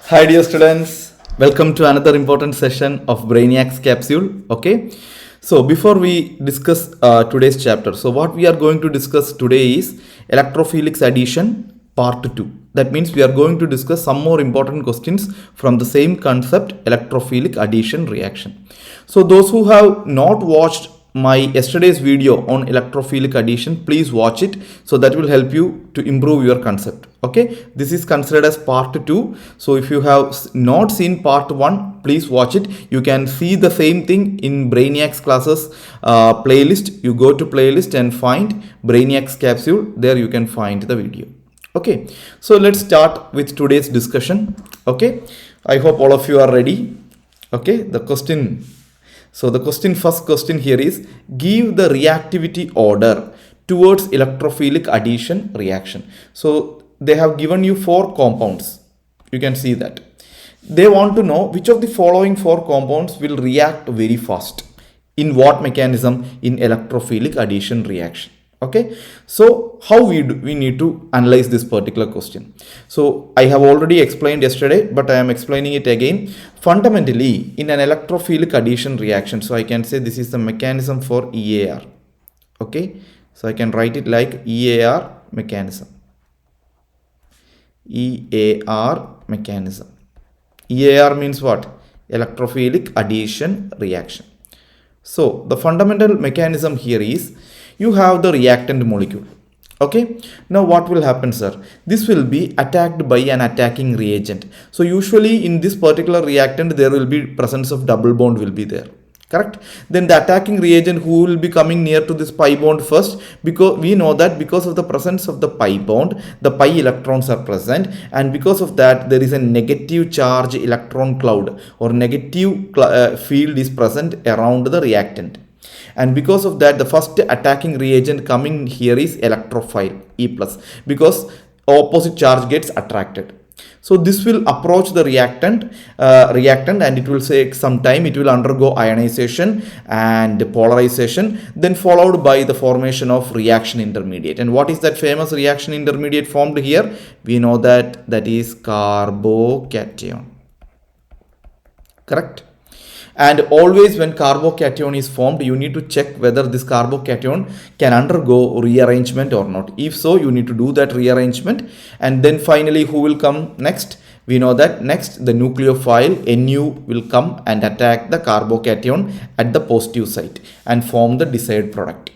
Hi dear students, welcome to another important session of Brainiacs Capsule. Okay, so before we discuss today's chapter, so what we are going to discuss today is Electrophilics addition part 2. That means we are going to discuss some more important questions from the same concept, electrophilic addition reaction. So those who have not watched my yesterday's video on electrophilic addition, please watch it, so that will help you to improve your concept. Okay, this is considered as part 2. So if you have not seen part 1, please watch it. You can see the same thing in Brainiacs Classes playlist. You go to playlist and find Brainiacs Capsule. There you can find the video. Okay, so let's start with today's discussion. Okay, I hope all of you are ready. Okay, the question. So the first question here is, give the reactivity order towards electrophilic addition reaction. So they have given you 4 compounds. You can see that. They want to know which of the following 4 compounds will react very fast. In what mechanism? In electrophilic addition reaction. Okay, so how we need to analyze this particular question. So I have already explained yesterday, but I am explaining it again. Fundamentally, in an electrophilic addition reaction, so I can say this is the mechanism for EAR. Okay, so I can write it like EAR mechanism. EAR mechanism. EAR means what? Electrophilic addition reaction. So the fundamental mechanism here is, you have the reactant molecule. Okay, now what will happen, sir? This will be attacked by an attacking reagent. So usually in this particular reactant there will be presence of double bond will be there, correct? Then the attacking reagent who will be coming near to this pi bond first, because we know that because of the presence of the pi bond, the pi electrons are present, and because of that there is a negative charge electron cloud or negative field is present around the reactant. And because of that, the first attacking reagent coming here is electrophile, E+, because opposite charge gets attracted. So this will approach the reactant and it will take some time. It will undergo ionization and polarization, then followed by the formation of reaction intermediate. And what is that famous reaction intermediate formed here? We know that is carbocation. Correct? And always when carbocation is formed, you need to check whether this carbocation can undergo rearrangement or not. If so, you need to do that rearrangement. And then finally, who will come next? We know that next the nucleophile Nu will come and attack the carbocation at the positive site and form the desired product.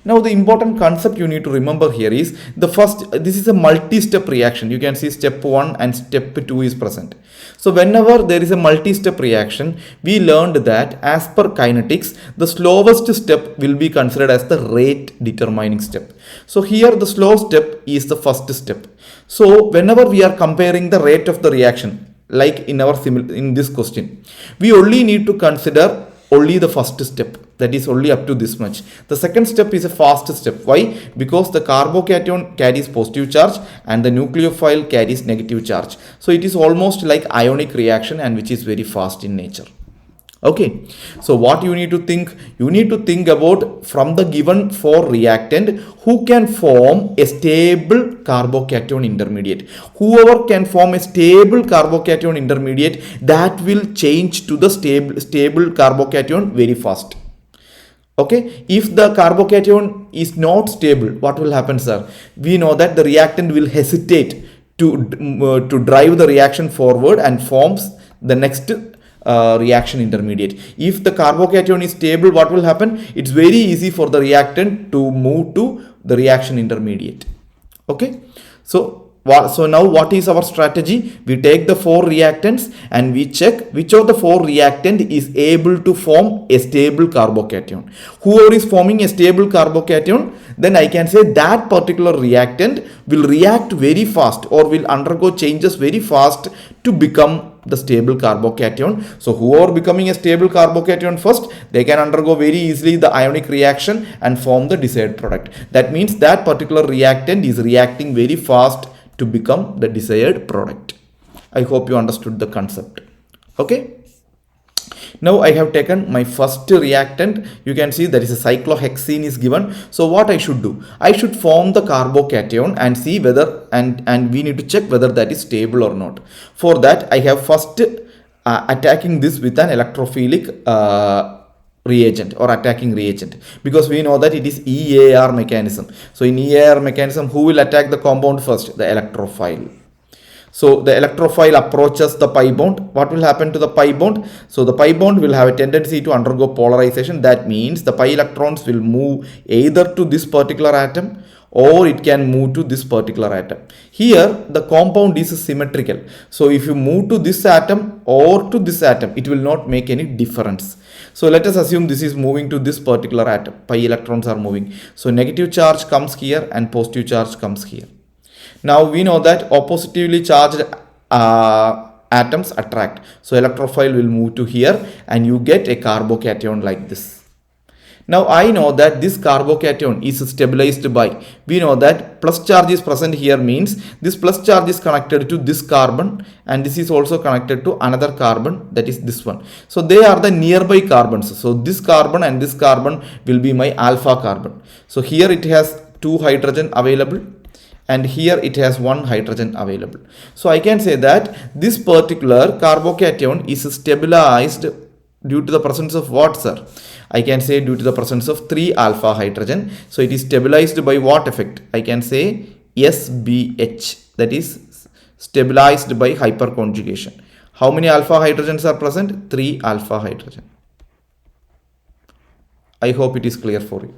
Now the important concept you need to remember here is, this is a multi-step reaction. You can see step 1 and step 2 is present. So whenever there is a multi-step reaction, we learned that as per kinetics, the slowest step will be considered as the rate determining step. So here the slow step is the first step. So whenever we are comparing the rate of the reaction, like in this question, we only need to consider only the first step, that is only up to this much. The second step is a fast step. Why? Because the carbocation carries positive charge and the nucleophile carries negative charge. So it is almost like ionic reaction, and which is very fast in nature. Okay, so what you need to think? You need to think about, from the given 4 reactant, who can form a stable carbocation intermediate. Whoever can form a stable carbocation intermediate, that will change to the stable carbocation very fast. Okay, if the carbocation is not stable, what will happen, sir? We know that the reactant will hesitate to drive the reaction forward and forms the next reaction intermediate. If the carbocation is stable, what will happen? It's very easy for the reactant to move to the reaction intermediate. Okay, so now what is our strategy? We take the 4 reactants and we check which of the 4 reactant is able to form a stable carbocation. Whoever is forming a stable carbocation, then I can say that particular reactant will react very fast or will undergo changes very fast to become the stable carbocation. So whoever becoming a stable carbocation first, they can undergo very easily the ionic reaction and form the desired product. That means that particular reactant is reacting very fast to become the desired product. I hope you understood the concept. Okay. Now I have taken my first reactant. You can see there is a cyclohexene is given. So what I should do? I should form the carbocation and see whether, and we need to check whether that is stable or not. For that, I have first attacking this with an electrophilic reagent or attacking reagent, because we know that it is EAR mechanism. So in EAR mechanism, who will attack the compound first? The electrophile. So the electrophile approaches the pi bond. What will happen to the pi bond? So the pi bond will have a tendency to undergo polarization. That means the pi electrons will move either to this particular atom or it can move to this particular atom. Here the compound is symmetrical. So if you move to this atom or to this atom, it will not make any difference. So let us assume this is moving to this particular atom. Pi electrons are moving. So negative charge comes here and positive charge comes here. Now we know that oppositively charged atoms attract. So electrophile will move to here and you get a carbocation like this. Now I know that this carbocation is stabilized by, we know that plus charge is present here, means this plus charge is connected to this carbon and this is also connected to another carbon, that is this one. So they are the nearby carbons. So this carbon and this carbon will be my alpha carbon. So here it has 2 hydrogen available and here it has 1 hydrogen available. So I can say that this particular carbocation is stabilized due to the presence of what, sir? I can say due to the presence of 3 alpha hydrogen. So it is stabilized by what effect? I can say SBH, that is stabilized by hyperconjugation. How many alpha hydrogens are present? 3 alpha hydrogen. I hope it is clear for you.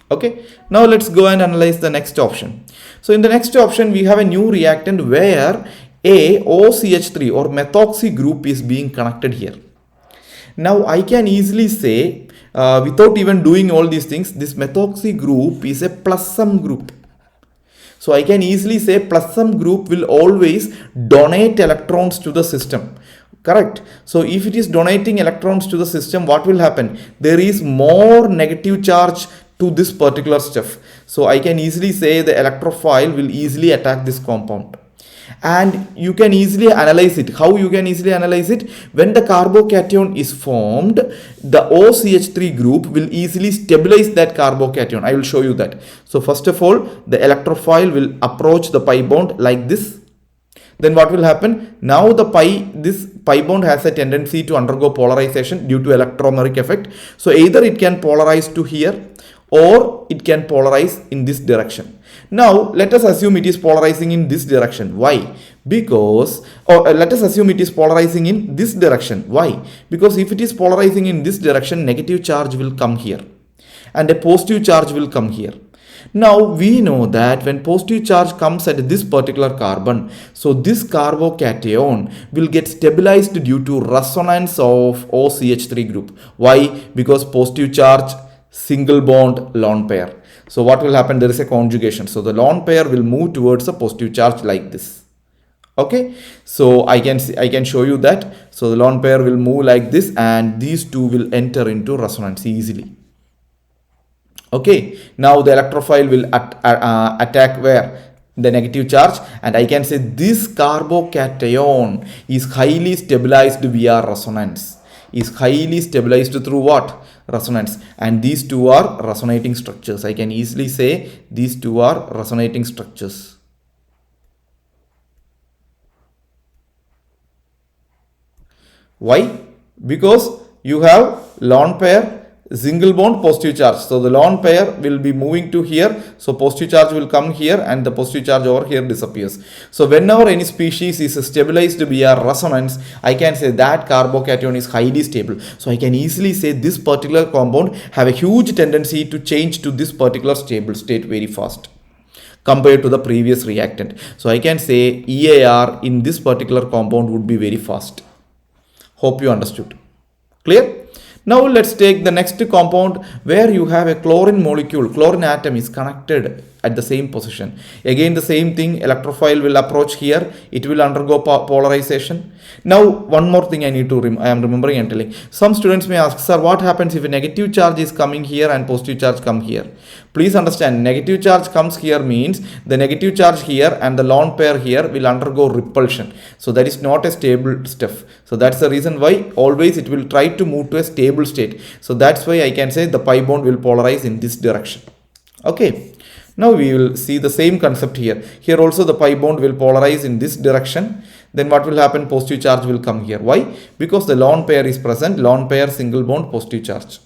Okay, now let's go and analyze the next option. So in the next option, we have a new reactant where a OCH3 or methoxy group is being connected here. Now I can easily say, without even doing all these things, this methoxy group is a plus sum group. So I can easily say plus sum group will always donate electrons to the system. Correct. So if it is donating electrons to the system, what will happen? There is more negative charge to this particular stuff. So I can easily say the electrophile will easily attack this compound. And you can easily analyze it. How you can easily analyze it? When the carbocation is formed, the OCH3 group will easily stabilize that carbocation. I will show you that. So first of all, the electrophile will approach the pi bond like this. Then what will happen? Now this pi bond has a tendency to undergo polarization due to electromeric effect. So either it can polarize to here or it can polarize in this direction. Now let us assume it is polarizing in this direction. Why? Because, let us assume it is polarizing in this direction. Why? Because if it is polarizing in this direction, negative charge will come here and a positive charge will come here. Now we know that when positive charge comes at this particular carbon, so this carbocation will get stabilized due to resonance of OCH3 group. Why? Because positive charge, single bond, lone pair. So what will happen? There is a conjugation. So the lone pair will move towards a positive charge like this. Okay. So I can show you that. So the lone pair will move like this and these two will enter into resonance easily. Okay. Now the electrophile will attack where? The negative charge, and I can say this carbocation is highly stabilized via resonance. Is highly stabilized through what? Resonance. And these two are resonating structures. I can easily say these two are resonating structures. Why? Because you have lone pair, single bond, positive charge. So the lone pair will be moving to here. So positive charge will come here and the positive charge over here disappears. So whenever any species is stabilized via resonance, I can say that carbocation is highly stable. So I can easily say this particular compound have a huge tendency to change to this particular stable state very fast compared to the previous reactant. So I can say EAR in this particular compound would be very fast. Hope you understood. Clear? Now let's take the next compound where you have a chlorine molecule, chlorine atom is connected at the same position. Again the same thing, electrophile will approach here, it will undergo polarization. Now one more thing I am remembering and telling. Some students may ask, sir, what happens if a negative charge is coming here and positive charge come here? Please understand, negative charge comes here means the negative charge here and the lone pair here will undergo repulsion. So that is not a stable stuff. So that's the reason why always it will try to move to a stable state. So that's why I can say the pi bond will polarize in this direction. Okay. Now we will see the same concept here. Here also the pi bond will polarize in this direction. Then what will happen? Positive charge will come here. Why? Because the lone pair is present. Lone pair, single bond, positive charge.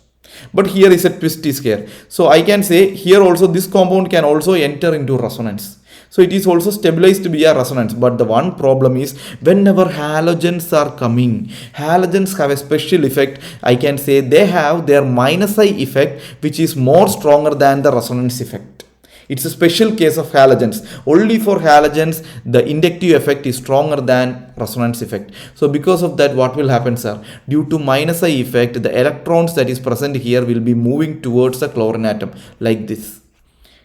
But here is a twist is here. So I can say here also this compound can also enter into resonance. So it is also stabilized via resonance. But the one problem is whenever halogens are coming, halogens have a special effect. I can say they have their minus I effect, which is more stronger than the resonance effect. It's a special case of halogens. Only for halogens, the inductive effect is stronger than resonance effect. So because of that, what will happen, sir? Due to minus I effect, the electrons that is present here will be moving towards the chlorine atom like this.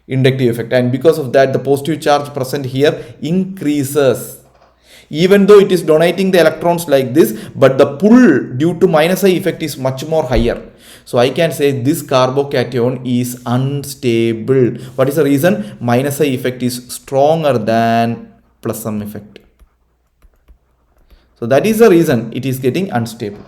Inductive effect. And because of that, the positive charge present here increases. Even though it is donating the electrons like this, but the pull due to minus I effect is much more higher. So I can say this carbocation is unstable. What is the reason? Minus I effect is stronger than plus M effect. So that is the reason it is getting unstable.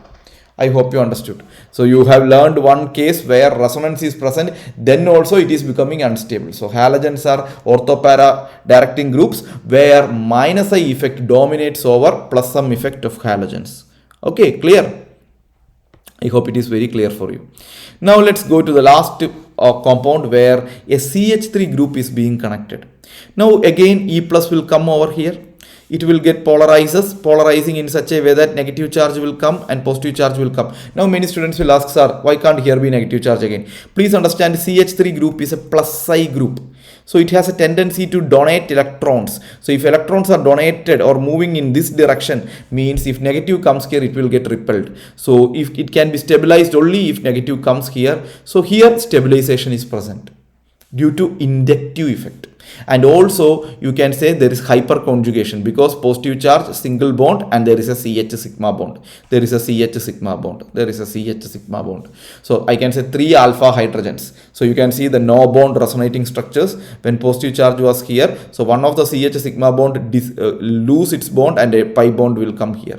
I hope you understood. So you have learned one case where resonance is present, then also it is becoming unstable. So halogens are orthopara directing groups where minus I effect dominates over plus M effect of halogens. Okay, clear? I hope it is very clear for you. Now let's go to the last compound where a CH3 group is being connected. Now again E plus will come over here. It will get polarizing in such a way that negative charge will come and positive charge will come. Now many students will ask, sir, why can't here be negative charge again? Please understand, CH3 group is a plus I group. So it has a tendency to donate electrons. So if electrons are donated or moving in this direction, means if negative comes here, it will get repelled. So if it can be stabilized only if negative comes here. So here stabilization is present due to inductive effect. And also you can say there is hyperconjugation because positive charge single bond and there is a CH sigma bond. There is a CH sigma bond. There is a CH sigma bond. So I can say 3 alpha hydrogens. So you can see the no bond resonating structures when positive charge was here. So one of the CH sigma bond lose its bond and a pi bond will come here.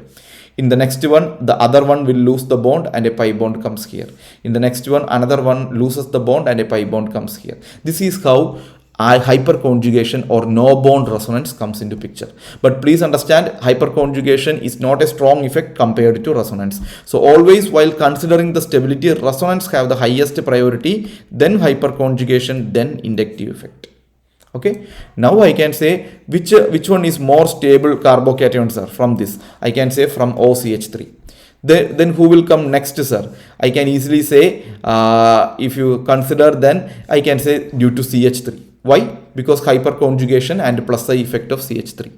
In the next one, the other one will lose the bond and a pi bond comes here. In the next one, another one loses the bond and a pi bond comes here. This is how hyperconjugation or no bond resonance comes into picture. But please understand, hyperconjugation is not a strong effect compared to resonance. So always while considering the stability, resonance have the highest priority, then hyperconjugation, then inductive effect. Okay, now I can say which one is more stable carbocations, sir, from this. I can say from OCH3. Then who will come next, sir? I can easily say if you consider, then I can say due to CH3. Why? Because hyperconjugation and plus I effect of CH3.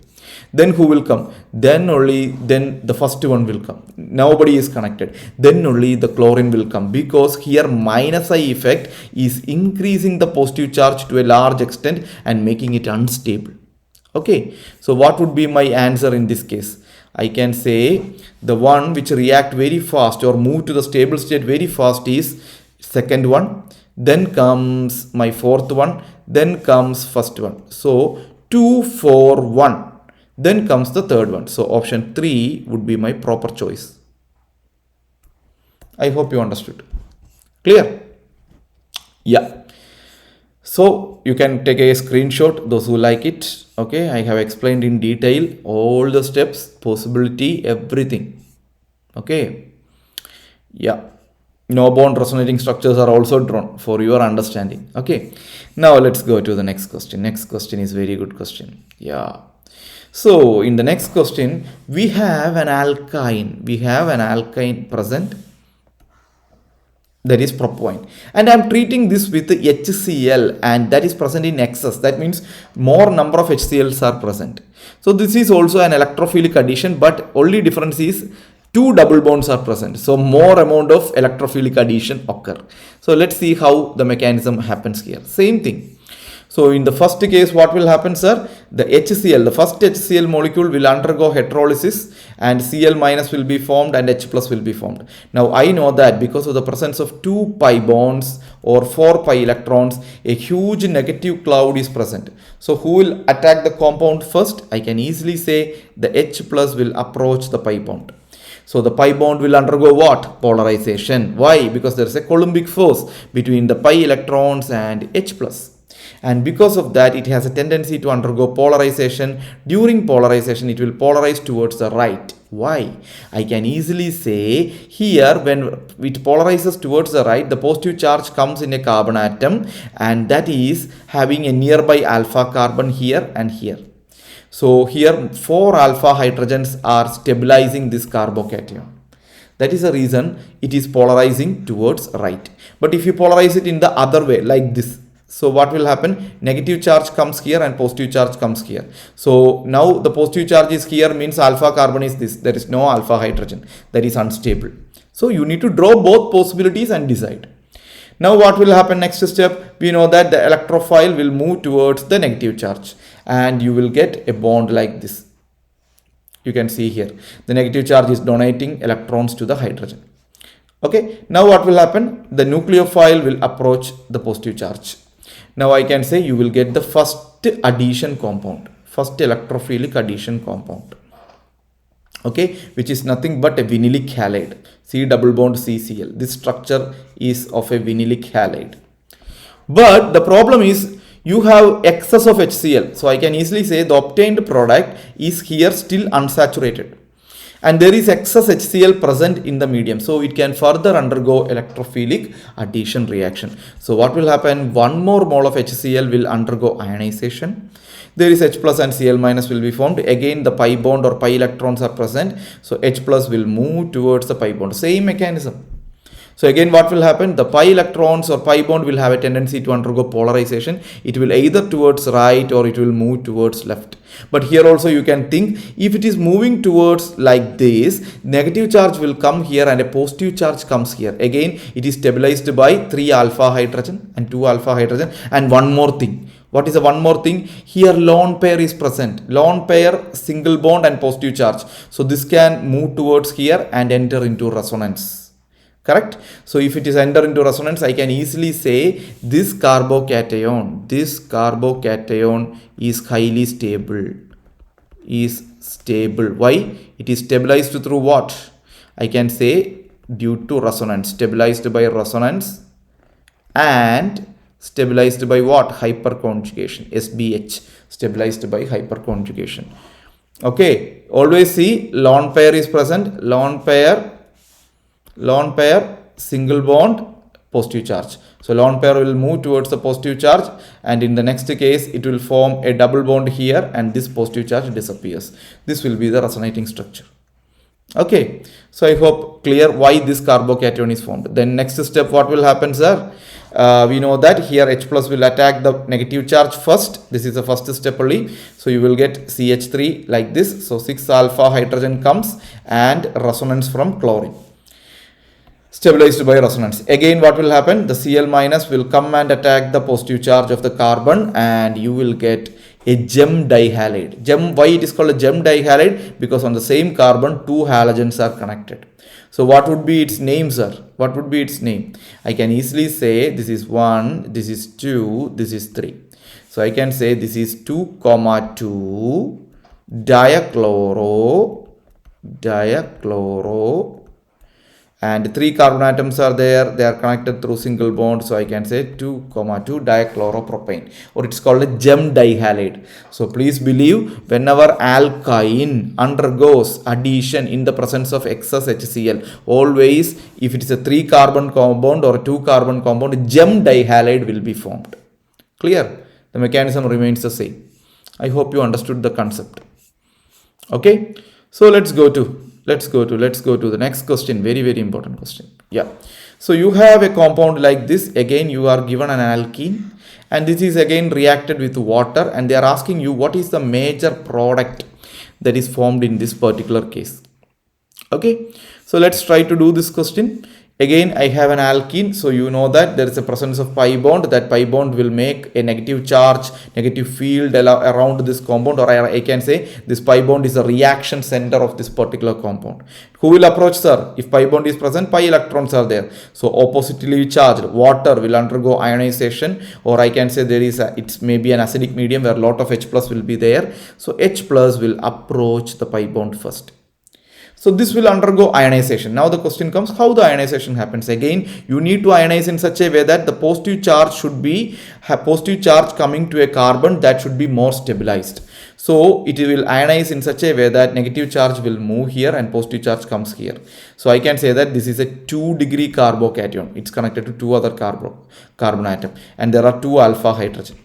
Then who will come? Then the first one will come. Nobody is connected. Then only the chlorine will come, because here minus I effect is increasing the positive charge to a large extent and making it unstable. Okay, so what would be my answer in this case? I can say the one which react very fast or move to the stable state very fast is second one. Then comes my fourth one. Then comes first one. So 2, 4, 1. Then comes the third one. So option 3 would be my proper choice. I hope you understood. Clear? Yeah. So you can take a screenshot, those who like it. Okay, I have explained in detail all the steps, possibility, everything. Okay. Yeah. No bond resonating structures are also drawn for your understanding. Okay. Now let's go to the next question. Next question is very good question. Yeah. So in the next question, we have an alkyne. We have an alkyne present. That is propyne. And I am treating this with HCl, and that is present in excess. That means more number of HCls are present. So this is also an electrophilic addition, but only difference is 2 double bonds are present. So more amount of electrophilic addition occur. So let's see how the mechanism happens here. Same thing. So in the first case, what will happen, sir? The HCl, the first HCl molecule will undergo heterolysis and Cl minus will be formed and H plus will be formed. Now I know that because of the presence of 2 pi bonds or 4 pi electrons, a huge negative cloud is present. So who will attack the compound first? I can easily say the H plus will approach the pi bond. So the pi bond will undergo what? Polarization. Why? Because there is a Coulombic force between the pi electrons and H plus. And because of that, it has a tendency to undergo polarization. During polarization, it will polarize towards the right. Why? I can easily say here, when it polarizes towards the right, the positive charge comes in a carbon atom, and that is having a nearby alpha carbon here and here. So here 4 alpha hydrogens are stabilizing this carbocation. That is the reason it is polarizing towards right. But if you polarize it in the other way, like this, so what will happen? Negative charge comes here and positive charge comes here. So now the positive charge is here, means alpha carbon is this. There is no alpha hydrogen. That is unstable. So you need to draw both possibilities and decide. Now what will happen next step? We know that the electrophile will move towards the negative charge and you will get a bond like this. You can see here. The negative charge is donating electrons to the hydrogen. Okay. Now what will happen? The nucleophile will approach the positive charge. Now I can say you will get the first addition compound, first electrophilic addition compound, okay, which is nothing but a vinylic halide, C double bond CCl. This structure is of a vinylic halide. But the problem is you have excess of HCl. So I can easily say the obtained product is here still unsaturated. And there is excess HCl present in the medium, so it can further undergo electrophilic addition reaction. So what will happen? 1 more mole of HCl will undergo ionization. There is H plus and Cl minus will be formed. Again the pi bond or pi electrons are present, so H plus will move towards the pi bond. Same mechanism. So again what will happen? The pi electrons or pi bond will have a tendency to undergo polarization. It will either towards right or it will move towards left. But here also you can think, if it is moving towards like this, negative charge will come here and a positive charge comes here. Again it is stabilized by 3 alpha hydrogen and 2 alpha hydrogen. And one more thing. What is the one more thing? Here lone pair is present. Lone pair, single bond and positive charge. So this can move towards here and enter into resonance. Correct? So if it is enter into resonance, I can easily say this carbocation is highly stable. Why? It is stabilized through what? I can say due to resonance. Stabilized by resonance and stabilized by what? Hyperconjugation. SBH. Stabilized by hyperconjugation. Okay. Always see lone pair is present. Lone pair, single bond, positive charge. So lone pair will move towards the positive charge, and in the next case it will form a double bond here and this positive charge disappears. This will be the resonating structure. Okay. So I hope clear why this carbocation is formed. Then next step, what will happen, sir? We know that here H plus will attack the negative charge first. This is the first step only. So you will get CH3 like this. So 6 alpha hydrogen comes and resonance from chlorine. Stabilized by resonance. Again what will happen? The Cl minus will come and attack the positive charge of the carbon and you will get a gem dihalide. Gem, why it is called a gem dihalide? Because on the same carbon 2 halogens are connected. So what would be its name, sir? What would be its name? I can easily say this is 1, this is 2, this is 3. So I can say this is 2, 2 diachloro and 3 carbon atoms are there. They are connected through single bond. So I can say 2, 2 dichloropropane, or it's called a gem dihalide. So please believe, whenever alkyne undergoes addition in the presence of excess HCl, always if it is a 3 carbon compound or a 2 carbon compound, gem dihalide will be formed. Clear? The mechanism remains the same. I hope you understood the concept. Okay. So let's go to the next question. Very, very important question. Yeah. So you have a compound like this. Again, you are given an alkene and this is again reacted with water, and they are asking you what is the major product that is formed in this particular case. Okay. So let's try to do this question. Again, I have an alkene, so you know that there is a presence of pi bond. That pi bond will make a negative charge, negative field around this compound, or I can say this pi bond is a reaction center of this particular compound. Who will approach, sir? If pi bond is present, pi electrons are there. So oppositely charged water will undergo ionization, or I can say it's maybe an acidic medium where a lot of H plus will be there. So H plus will approach the pi bond first. So this will undergo ionization. Now the question comes, how the ionization happens? Again, you need to ionize in such a way that the positive charge should be positive charge coming to a carbon that should be more stabilized. So it will ionize in such a way that negative charge will move here and positive charge comes here. So I can say that this is a 2-degree carbocation. It's connected to 2 other carbon atom, and there are 2 alpha hydrogen.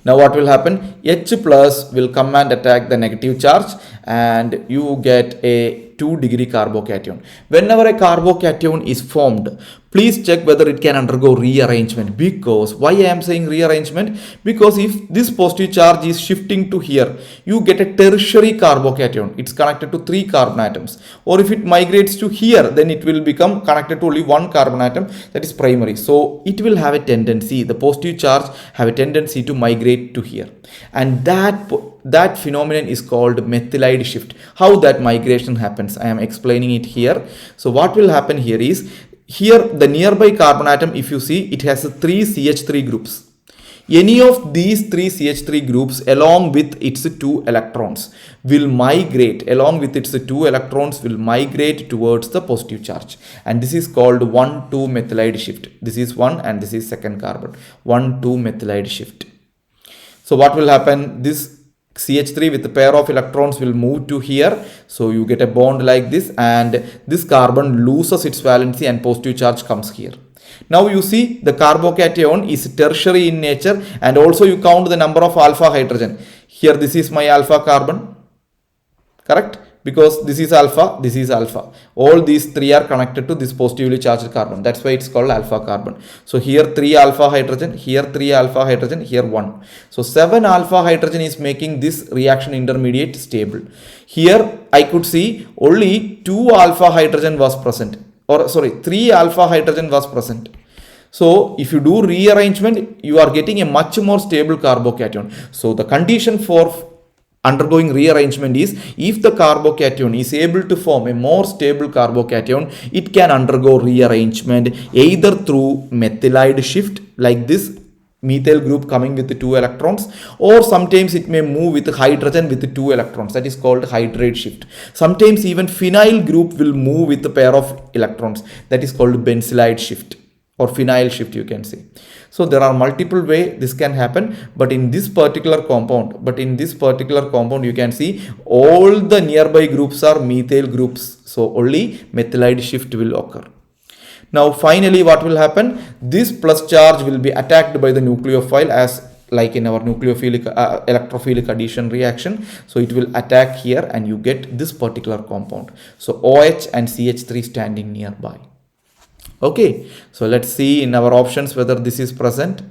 Now what will happen? H plus will come and attack the negative charge, and you get a 2-degree carbocation. Whenever a carbocation is formed, please check whether it can undergo rearrangement. Because why I am saying rearrangement? Because if this positive charge is shifting to here, you get a tertiary carbocation. It's connected to 3 carbon atoms. Or if it migrates to here, then it will become connected to only 1 carbon atom, that is primary. So it will have a tendency, the positive charge have a tendency to migrate to here. And that phenomenon is called methylide shift. How that migration happens, I am explaining it here. So what will happen here is, here the nearby carbon atom, if you see, it has 3 CH3 groups. Any of these 3 CH3 groups along with its 2 electrons will migrate, towards the positive charge. And this is called 1,2 methylide shift. This is 1 and this is second carbon. 1,2 methylide shift. So what will happen? This CH3 with a pair of electrons will move to here. So you get a bond like this, and this carbon loses its valency and positive charge comes here. Now you see the carbocation is tertiary in nature, and also you count the number of alpha hydrogen. Here this is my alpha carbon, correct? Because this is alpha, this is alpha. All these 3 are connected to this positively charged carbon. That's why it's called alpha carbon. So here 3 alpha hydrogen, here 3 alpha hydrogen, here 1. So 7 alpha hydrogen is making this reaction intermediate stable. Here I could see only 2 alpha hydrogen was present. Or sorry, 3 alpha hydrogen was present. So if you do rearrangement, you are getting a much more stable carbocation. So the condition for undergoing rearrangement is, if the carbocation is able to form a more stable carbocation, it can undergo rearrangement either through methylide shift, like this methyl group coming with the 2 electrons, or sometimes it may move with hydrogen with the 2 electrons, that is called hydrate shift. Sometimes even phenyl group will move with a pair of electrons, that is called benzylide shift or phenyl shift, you can say. So there are multiple ways this can happen, but in this particular compound, you can see all the nearby groups are methyl groups. So only methylide shift will occur. Now finally what will happen? This plus charge will be attacked by the nucleophile, as like in our nucleophilic electrophilic addition reaction. So it will attack here and you get this particular compound. So OH and CH3 standing nearby. Okay, so let's see in our options whether this is present.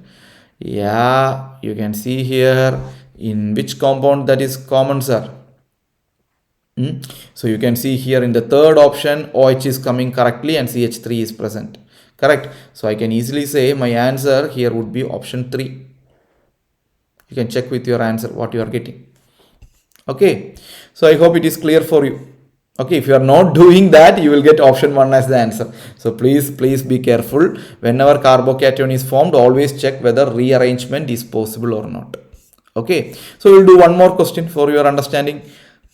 Yeah, you can see here in which compound that is common, sir. So you can see here in the third option, OH is coming correctly and CH3 is present. Correct. So I can easily say my answer here would be option 3. You can check with your answer what you are getting. Okay, so I hope it is clear for you. Okay, if you are not doing that, you will get option 1 as the answer. So please be careful. Whenever carbocation is formed, always check whether rearrangement is possible or not. Okay, so we'll do one more question for your understanding.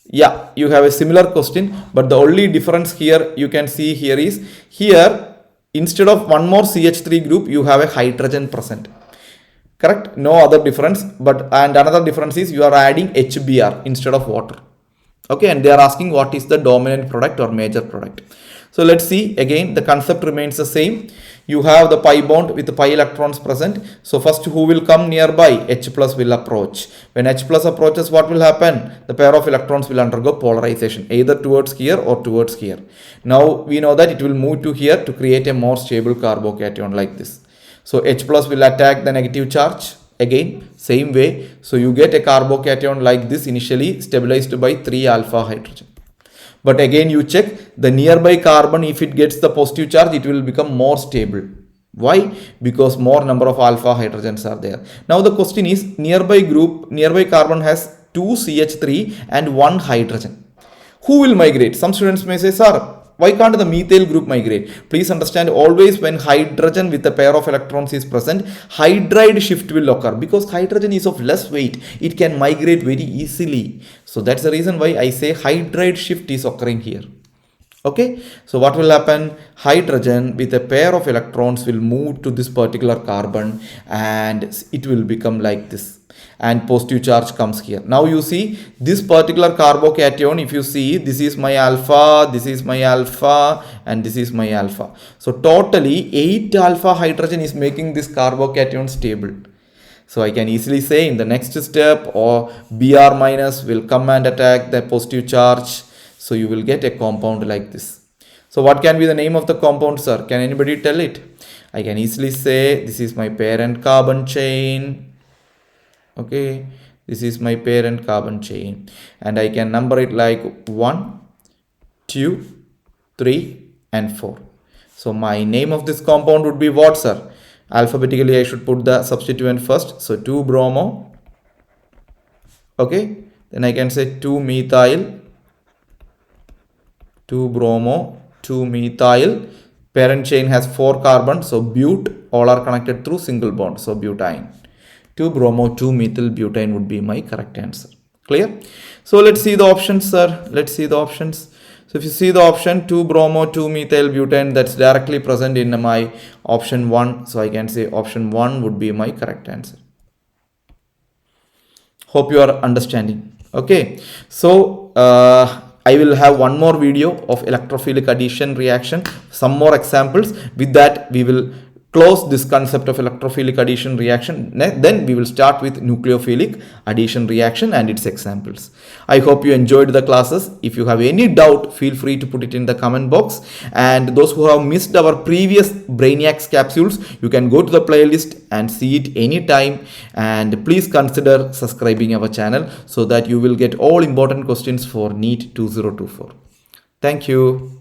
Yeah, you have a similar question, but the only difference here you can see here is, here instead of one more CH3 group, you have a hydrogen present. Correct? No other difference, and another difference is you are adding HBr instead of water. Okay, and they are asking what is the dominant product or major product. So let's see, again the concept remains the same. You have the pi bond with the pi electrons present. So first who will come nearby? H plus will approach. When H plus approaches, what will happen? The pair of electrons will undergo polarization either towards here or towards here. Now we know that it will move to here to create a more stable carbocation like this. So H plus will attack the negative charge. Again, same way. So you get a carbocation like this, initially stabilized by 3 alpha hydrogen. But again, you check the nearby carbon, if it gets the positive charge, it will become more stable. Why? Because more number of alpha hydrogens are there. Now the question is, nearby carbon has 2 CH3 and 1 hydrogen. Who will migrate? Some students may say, sir, why can't the methyl group migrate? Please understand, always when hydrogen with a pair of electrons is present, hydride shift will occur, because hydrogen is of less weight. It can migrate very easily. So that's the reason why I say hydride shift is occurring here. Okay, so what will happen? Hydrogen with a pair of electrons will move to this particular carbon and it will become like this, and positive charge comes here. Now you see this particular carbocation, if you see, this is my alpha, this is my alpha, and this is my alpha. So totally 8 alpha hydrogen is making this carbocation stable. So I can easily say in the next step, or Br minus will come and attack the positive charge. So you will get a compound like this. So what can be the name of the compound, sir? Can anybody tell it? I can easily say this is my parent carbon chain. Okay, this is my parent carbon chain, and I can number it like 1, 2, 3, and 4. So my name of this compound would be what, sir? Alphabetically I should put the substituent first. So 2 bromo. Okay, then I can say 2 methyl, 2 bromo, 2 methyl. Parent chain has 4 carbons, so but, all are connected through single bond, so butane. 2 bromo, 2 methyl butane would be my correct answer. Clear? So let's see the options, sir. Let's see the options. So if you see the option 2 bromo, 2 methyl butane, that's directly present in my option 1. So I can say option 1 would be my correct answer. Hope you are understanding. Okay. So I will have one more video of electrophilic addition reaction, some more examples. With that, we will close this concept of electrophilic addition reaction. Then we will start with nucleophilic addition reaction and its examples. I hope you enjoyed the classes. If you have any doubt, feel free to put it in the comment box. And those who have missed our previous Brainiacs capsules, you can go to the playlist and see it anytime. And please consider subscribing our channel so that you will get all important questions for NEET 2024. Thank you.